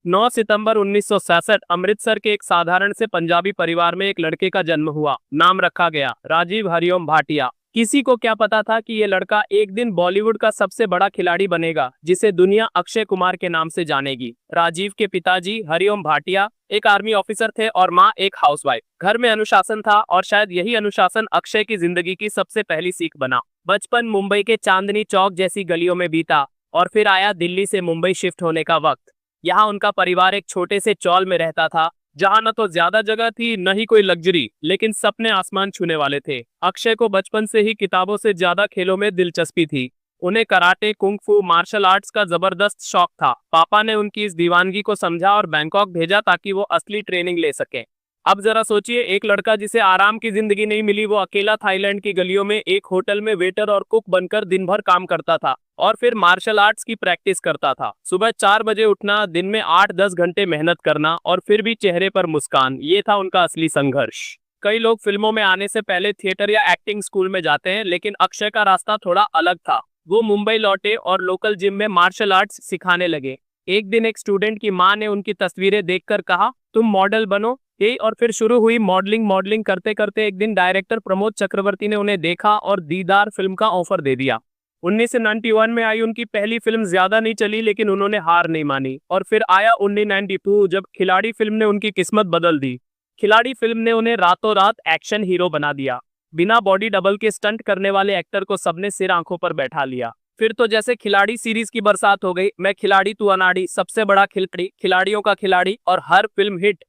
9 सितंबर 1967 अमृतसर के एक साधारण से पंजाबी परिवार में एक लड़के का जन्म हुआ। नाम रखा गया राजीव हरिओम भाटिया। किसी को क्या पता था कि ये लड़का एक दिन बॉलीवुड का सबसे बड़ा खिलाड़ी बनेगा, जिसे दुनिया अक्षय कुमार के नाम से जानेगी। राजीव के पिताजी हरिओम भाटिया एक आर्मी ऑफिसर थे और माँ एक हाउसवाइफ। घर में अनुशासन था और शायद यही अनुशासन अक्षय की जिंदगी की सबसे पहली सीख बना। बचपन मुंबई के चांदनी चौक जैसी गलियों में बीता और फिर आया दिल्ली से मुंबई शिफ्ट होने का वक्त। यहाँ उनका परिवार एक छोटे से चौल में रहता था, जहाँ न तो ज्यादा जगह थी न ही कोई लग्जरी, लेकिन सपने आसमान छूने वाले थे। अक्षय को बचपन से ही किताबों से ज्यादा खेलों में दिलचस्पी थी। उन्हें कराटे, कुंग-फू, मार्शल आर्ट्स का जबरदस्त शौक था। पापा ने उनकी इस दीवानगी को समझा और बैंकॉक भेजा ताकि वो असली ट्रेनिंग ले सके। अब जरा सोचिए, एक लड़का जिसे आराम की जिंदगी नहीं मिली, वो अकेला थाईलैंड की गलियों में एक होटल में वेटर और कुक बनकर दिन भर काम करता था और फिर मार्शल आर्ट्स की प्रैक्टिस करता था। सुबह 4 बजे उठना, दिन में 8-10 घंटे मेहनत करना और फिर भी चेहरे पर मुस्कान, ये था उनका असली संघर्ष। कई लोग फिल्मों में आने से पहले थिएटर या एक्टिंग स्कूल में जाते हैं, लेकिन अक्षय का रास्ता थोड़ा अलग था। वो मुंबई लौटे और लोकल जिम में मार्शल आर्ट्स सिखाने लगे। एक दिन एक स्टूडेंट की माँ ने उनकी तस्वीरें देखकर कहा, तुम मॉडल बनो। और फिर शुरू हुई मॉडलिंग करते करते एक दिन डायरेक्टर प्रमोद चक्रवर्ती ने उन्हें देखा और दीदार फिल्म का ऑफर दे दिया। 1991 में आई उनकी पहली फिल्म ज्यादा नहीं चली, लेकिन उन्होंने हार नहीं मानी। और फिर आया 1992, जब खिलाड़ी फिल्म ने उनकी किस्मत बदल दी। खिलाड़ी फिल्म ने उन्हें रातों रात एक्शन हीरो बना दिया। बिना बॉडी डबल के स्टंट करने वाले एक्टर को सबने सिर आंखों पर बैठा लिया। फिर तो जैसे खिलाड़ी सीरीज की बरसात हो गई। मैं खिलाड़ी तू अनाड़ी, सबसे बड़ा खिलाड़ी, खिलाड़ियों का खिलाड़ी और हर फिल्म हिट।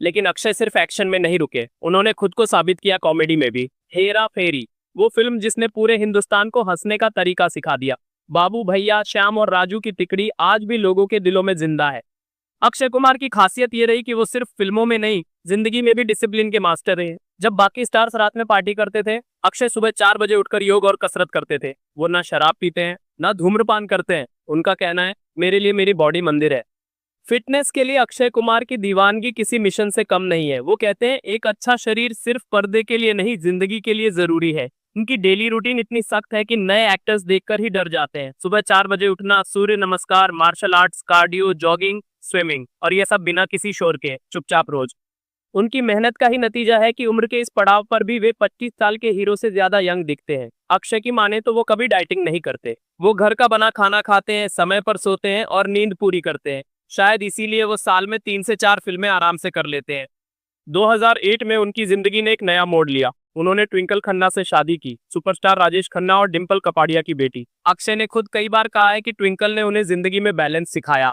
लेकिन अक्षय सिर्फ एक्शन में नहीं रुके, उन्होंने खुद को साबित किया कॉमेडी में भी। हेरा फेरी, वो फिल्म जिसने पूरे हिंदुस्तान को हंसने का तरीका सिखा दिया। बाबू भैया, श्याम और राजू की तिकड़ी आज भी लोगों के दिलों में जिंदा है। अक्षय कुमार की खासियत ये रही कि वो सिर्फ फिल्मों में नहीं, जिंदगी में भी डिसिप्लिन के मास्टर रहे। जब बाकी स्टार्स रात में पार्टी करते थे, अक्षय सुबह 4 बजे उठकर योग और कसरत करते थे। वो ना शराब पीते हैं, ना धूम्रपान करते हैं। उनका कहना है, मेरे लिए मेरी बॉडी मंदिर है। फिटनेस के लिए अक्षय कुमार की दीवानगी किसी मिशन से कम नहीं है। वो कहते हैं, एक अच्छा शरीर सिर्फ पर्दे के लिए नहीं, जिंदगी के लिए जरूरी है। उनकी डेली रूटीन इतनी सख्त है कि नए एक्टर्स देखकर ही डर जाते हैं। सुबह 4 बजे उठना, surya namaskar, martial arts, cardio, jogging, swimming, और ये सब बिना किसी शोर के, चुपचाप रोज। उनकी मेहनत का ही नतीजा है कि उम्र के इस पड़ाव पर भी वे 25 साल के हीरो से ज्यादा यंग दिखते हैं। अक्षय की माने तो वो कभी डाइटिंग नहीं करते। वो घर का बना खाना खाते हैं, समय पर सोते हैं और नींद पूरी करते हैं। शायद इसीलिए वो साल में 3 से 4 फिल्में आराम से कर लेते हैं। 2008 में उनकी जिंदगी ने एक नया मोड़ लिया। उन्होंने ट्विंकल खन्ना से शादी की, सुपरस्टार राजेश खन्ना और डिंपल कपाड़िया की बेटी। अक्षय ने खुद कई बार कहा है कि ट्विंकल ने उन्हें जिंदगी में बैलेंस सिखाया।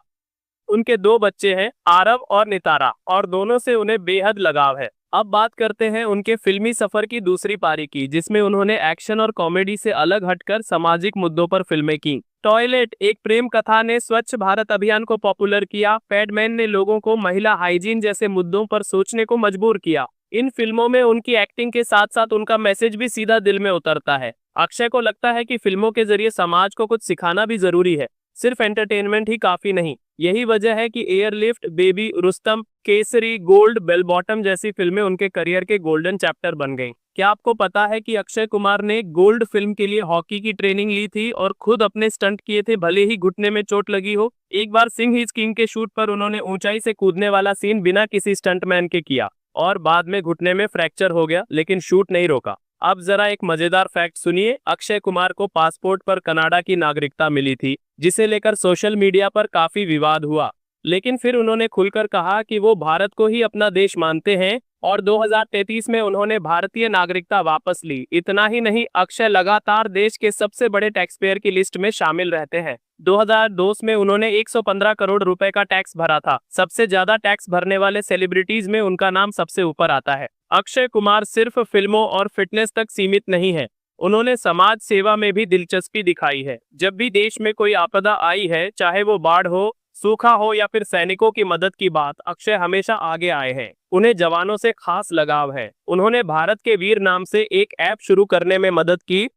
उनके 2 बच्चे हैं, आरव और नितारा, और दोनों से उन्हें बेहद लगाव है। अब बात करते हैं उनके फिल्मी सफर की दूसरी पारी की, जिसमें उन्होंने एक्शन और कॉमेडी से अलग हटकर सामाजिक मुद्दों पर फिल्में की। टॉयलेट, एक प्रेम कथा, ने स्वच्छ भारत अभियान को पॉपुलर किया। पैडमैन ने लोगों को महिला हाइजीन जैसे मुद्दों पर सोचने को मजबूर किया। इन फिल्मों में उनकी एक्टिंग के साथ साथ उनका मैसेज भी सीधा दिल में उतरता है। अक्षय को लगता है कि फिल्मों के जरिए समाज को कुछ सिखाना भी जरूरी है, सिर्फ एंटरटेनमेंट ही काफी नहीं। यही वजह है कि Airlift, Baby, Rustom, Kesari, Gold, Bell Bottom जैसी फिल्में उनके करियर के गोल्डन चैप्टर बन गईं। क्या आपको पता है कि अक्षय कुमार ने गोल्ड फिल्म के लिए हॉकी की ट्रेनिंग ली थी और खुद अपने स्टंट किए थे, भले ही घुटने में चोट लगी हो। एक बार सिंह इज किंग के शूट पर उन्होंने ऊंचाई से कूदने वाला सीन बिना किसी स्टंटमैन के किया और बाद में घुटने में फ्रैक्चर हो गया, लेकिन शूट नहीं रोका। अब जरा एक मजेदार फैक्ट सुनिए। अक्षय कुमार को पासपोर्ट पर कनाडा की नागरिकता मिली थी, जिसे लेकर सोशल मीडिया पर काफी विवाद हुआ, लेकिन फिर उन्होंने खुलकर कहा कि वो भारत को ही अपना देश मानते हैं और 2033 में उन्होंने भारतीय नागरिकता वापस ली। इतना ही नहीं, अक्षय लगातार देश के सबसे बड़े टैक्स पेयर की लिस्ट में शामिल रहते हैं। 2002 में उन्होंने 115 करोड़ रुपए का टैक्स भरा था। सबसे ज्यादा टैक्स भरने वाले सेलिब्रिटीज में उनका नाम सबसे ऊपर आता है। अक्षय कुमार सिर्फ फिल्मों और फिटनेस तक सीमित नहीं है, उन्होंने समाज सेवा में भी दिलचस्पी दिखाई है। जब भी देश में कोई आपदा आई है, चाहे वो बाढ़ हो, सूखा हो या फिर सैनिकों की मदद की बात, अक्षय हमेशा आगे आए हैं। उन्हें जवानों से खास लगाव है। उन्होंने भारत के वीर नाम से एक ऐप शुरू करने में मदद की,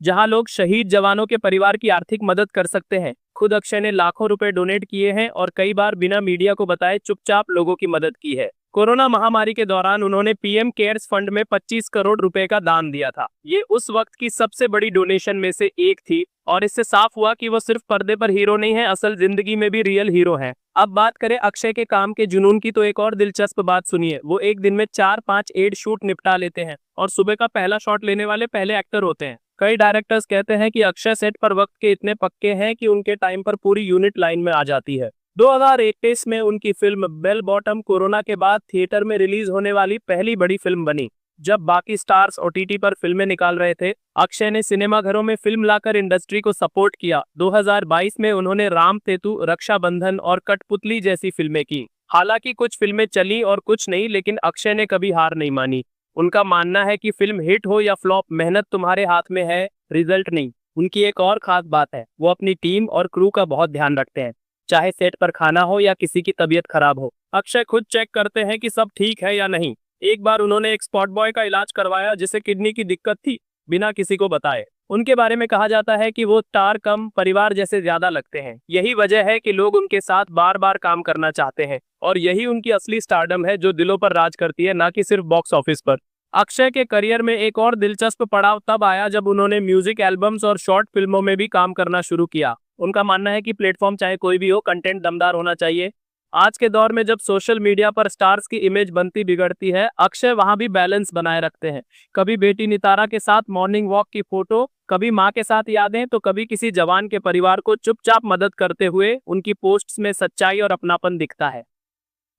जहां लोग शहीद जवानों के परिवार की आर्थिक मदद कर सकते हैं। खुद अक्षय ने लाखों रुपए डोनेट किए हैं और कई बार बिना मीडिया को बताए चुपचाप लोगों की मदद की है। कोरोना महामारी के दौरान उन्होंने पीएम केयर्स फंड में 25 करोड़ रुपए का दान दिया था। ये उस वक्त की सबसे बड़ी डोनेशन में से एक थी और इससे साफ हुआ कि वो सिर्फ पर्दे पर हीरो नहीं है, असल जिंदगी में भी रियल हीरो हैं। अब बात करें अक्षय के काम के जुनून की, तो एक और दिलचस्प बात सुनिए। वो एक दिन में 4-5 एड शूट निपटा लेते हैं और सुबह का पहला शॉट लेने वाले पहले एक्टर होते हैं। कई डायरेक्टर्स कहते हैं कि अक्षय सेट पर वक्त के इतने पक्के हैं कि उनके टाइम पर पूरी यूनिट लाइन में आ जाती है। 2021 में उनकी फिल्म बेल बॉटम कोरोना के बाद थिएटर में रिलीज होने वाली पहली बड़ी फिल्म बनी। जब बाकी स्टार्स ओटीटी पर फिल्में निकाल रहे थे, अक्षय ने सिनेमाघरों में फिल्म लाकर इंडस्ट्री को सपोर्ट किया। 2022 में उन्होंने राम सेतु, रक्षाबंधन और कठपुतली जैसी फिल्में की। हालांकि कुछ फिल्में चली और कुछ नहीं, लेकिन अक्षय ने कभी हार नहीं मानी। उनका मानना है कि फिल्म हिट हो या फ्लॉप, मेहनत तुम्हारे हाथ में है, रिजल्ट नहीं। उनकी एक और खास बात है, वो अपनी टीम और क्रू का बहुत ध्यान रखते हैं, चाहे सेट पर खाना हो या किसी की तबीयत खराब हो। अक्षय खुद चेक करते हैं कि सब ठीक है या नहीं। एक बार उन्होंने एक स्पॉट बॉय का इलाज करवाया जिसे किडनी की दिक्कत थी, बिना किसी को बताए। उनके बारे में कहा जाता है कि वो स्टार कम परिवार जैसे ज्यादा लगते हैं। यही वजह है कि लोग उनके साथ बार बार काम करना चाहते हैं और यही उनकी असली स्टारडम है, जो दिलों पर राज करती है, ना कि सिर्फ बॉक्स ऑफिस पर। अक्षय के करियर में एक और दिलचस्प पड़ाव तब आया जब उन्होंने म्यूजिक एल्बम्स और शॉर्ट फिल्मों में भी काम करना शुरू किया। उनका मानना है कि प्लेटफॉर्म चाहे कोई भी हो, कंटेंट दमदार होना चाहिए। आज के दौर में जब सोशल मीडिया पर स्टार्स की इमेज बनती बिगड़ती है, अक्षय वहां भी बैलेंस बनाए रखते हैं। कभी बेटी नितारा के साथ मॉर्निंग वॉक की फोटो, कभी माँ के साथ यादें, तो कभी किसी जवान के परिवार को चुपचाप मदद करते हुए उनकी पोस्ट्स में सच्चाई और अपनापन दिखता है।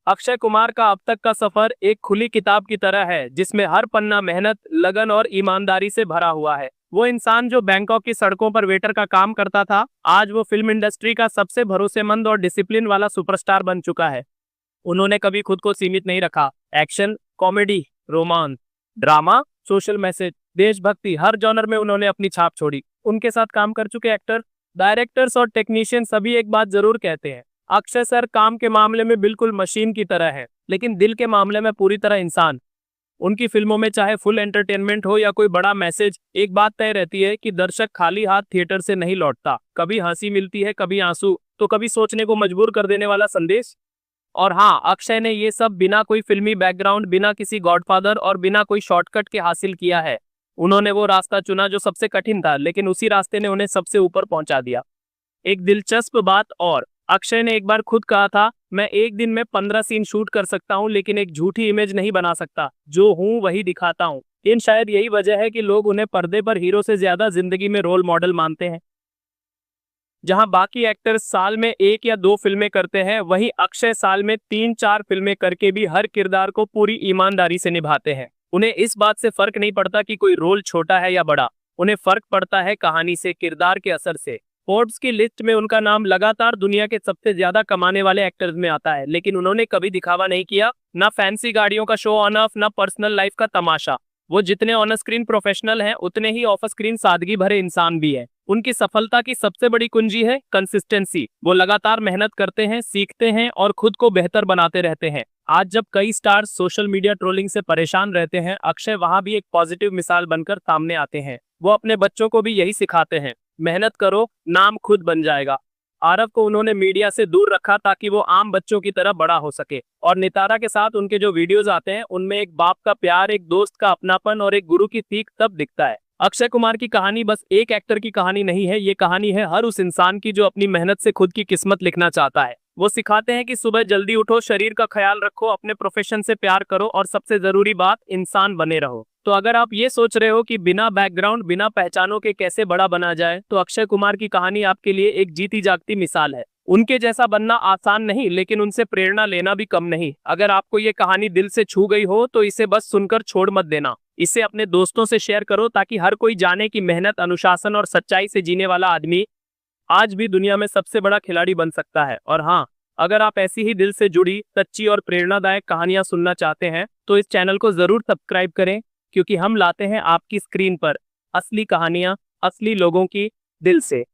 अक्षय कुमार का अब तक का सफर एक खुली किताब की तरह है, जिसमें हर पन्ना मेहनत, लगन और ईमानदारी से भरा हुआ है। वो इंसान जो बैंकॉक की सड़कों पर वेटर का काम करता था, आज वो फिल्म इंडस्ट्री का सबसे भरोसेमंद और डिसिप्लिन वाला सुपरस्टार बन चुका है। उन्होंने कभी खुद को सीमित नहीं रखा। Action, comedy, romance, drama, social message, देशभक्ति, हर जॉनर में उन्होंने अपनी छाप छोड़ी। उनके साथ काम कर चुके एक्टर, डायरेक्टर्स और टेक्नीशियन सभी एक बात जरूर कहते हैं, अक्षय सर काम के मामले में बिल्कुल मशीन की तरह है, लेकिन दिल के मामले में पूरी तरह इंसान। उनकी फिल्मों में चाहे फुल एंटरटेनमेंट हो या कोई बड़ा मैसेज, एक बात तय रहती है कि दर्शक खाली हाथ थिएटर से नहीं लौटता। कभी हंसी मिलती है, कभी आंसू, तो कभी सोचने को मजबूर कर देने वाला संदेश। और हाँ, अक्षय ने ये सब बिना कोई फिल्मी बैकग्राउंड, बिना किसी गॉडफादर और बिना कोई शॉर्टकट के हासिल किया है। उन्होंने वो रास्ता चुना जो सबसे कठिन था, लेकिन उसी रास्ते ने उन्हें सबसे ऊपर पहुंचा दिया। एक दिलचस्प बात और, अक्षय ने एक बार खुद कहा था, मैं एक दिन में 15 सीन शूट कर सकता हूं, लेकिन एक झूठी इमेज नहीं बना सकता। जो हूं वही दिखाता हूं। इन शायद यही वजह है कि लोग उन्हें पर्दे पर हीरो से ज्यादा जिंदगी में रोल मॉडल मानते हैं। जहां बाकी एक्टर्स साल में 1 या 2 फिल्में करते हैं, वहीं अक्षय साल में 3-4 फिल्में करके भी हर किरदार को पूरी ईमानदारी से निभाते हैं। उन्हें इस बात से फर्क नहीं पड़ता कि कोई रोल छोटा है या बड़ा, उन्हें फर्क पड़ता है कहानी से, किरदार के असर से। फोर्ब्स की लिस्ट में उनका नाम लगातार दुनिया के सबसे ज्यादा कमाने वाले एक्टर्स में आता है, लेकिन उन्होंने कभी दिखावा नहीं किया, ना फैंसी गाड़ियों का शो ऑन ऑफ, ना पर्सनल लाइफ का तमाशा। वो जितने ऑन स्क्रीन प्रोफेशनल हैं, उतने ही ऑफ स्क्रीन सादगी भरे इंसान भी हैं। उनकी सफलता की सबसे बड़ी कुंजी है कंसिस्टेंसी। वो लगातार मेहनत करते हैं, सीखते हैं और खुद को बेहतर बनाते रहते हैं। आज जब कई स्टार्स सोशल मीडिया ट्रोलिंग से परेशान रहते हैं, अक्षय वहां भी एक पॉजिटिव मिसाल बनकर सामने आते हैं। वो अपने बच्चों को भी यही सिखाते हैं, मेहनत करो, नाम खुद बन जाएगा। आरव को उन्होंने मीडिया से दूर रखा ताकि वो आम बच्चों की तरह बड़ा हो सके, और नितारा के साथ उनके जो वीडियोस आते हैं, उनमें एक बाप का प्यार, एक दोस्त का अपनापन और एक गुरु की सीख तब दिखता है। अक्षय कुमार की कहानी बस एक एक्टर की कहानी नहीं है, ये कहानी है हर उस इंसान की जो अपनी मेहनत से खुद की किस्मत लिखना चाहता है। वो सिखाते हैं कि सुबह जल्दी उठो, शरीर का ख्याल रखो, अपने प्रोफेशन से प्यार करो और सबसे जरूरी बात, इंसान बने रहो। तो अगर आप ये सोच रहे हो कि बिना बैकग्राउंड, बिना पहचानों के कैसे बड़ा बना जाए, तो अक्षय कुमार की कहानी आपके लिए एक जीती जागती मिसाल है। उनके जैसा बनना आसान नहीं, लेकिन उनसे प्रेरणा लेना भी कम नहीं। अगर आपको ये कहानी दिल से छू गई हो, तो इसे बस सुनकर छोड़ मत देना। इसे अपने दोस्तों से शेयर करो ताकि हर कोई जाने कि मेहनत, अनुशासन और सच्चाई से जीने वाला आदमी आज भी दुनिया में सबसे बड़ा खिलाड़ी बन सकता है। और हाँ, अगर आप ऐसी ही दिल से जुड़ी, सच्ची और प्रेरणादायक कहानियां सुनना चाहते हैं, तो इस चैनल को जरूर सब्सक्राइब करें, क्योंकि हम लाते हैं आपकी स्क्रीन पर असली कहानियां, असली लोगों की, दिल से।